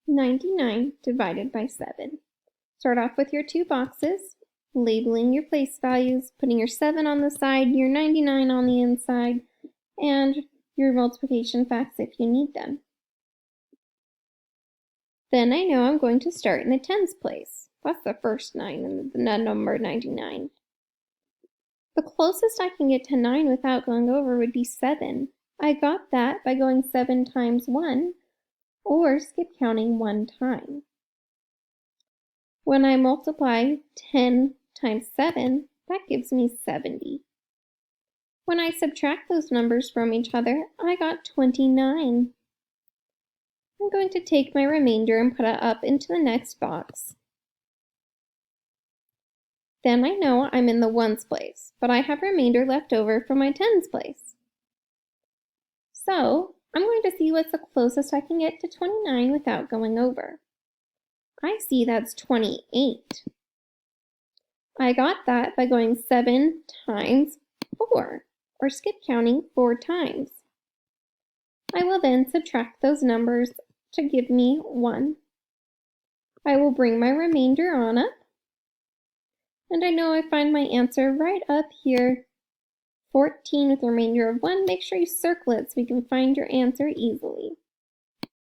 99 divided by 7. Start off with your two boxes, labeling your place values, putting your 7 on the side, your 99 on the inside, and your multiplication facts if you need them. Then I know I'm going to start in the tens place. That's the first 9 in the number 99. The closest I can get to 9 without going over would be 7. I got that by going 7 times 1, or skip counting 1 time. When I multiply 10 times 7, that gives me 70. When I subtract those numbers from each other, I got 29. I'm going to take my remainder and put it up into the next box. Then I know I'm in the ones place, but I have remainder left over from my tens place. So I'm going to see what's the closest I can get to 29 without going over. I see that's 28. I got that by going 7 times 4, or skip counting 4 times. I will then subtract those numbers to give me 1. I will bring my remainder on up, and I know I find my answer right up here, 14 with a remainder of 1. Make sure you circle it so we can find your answer easily.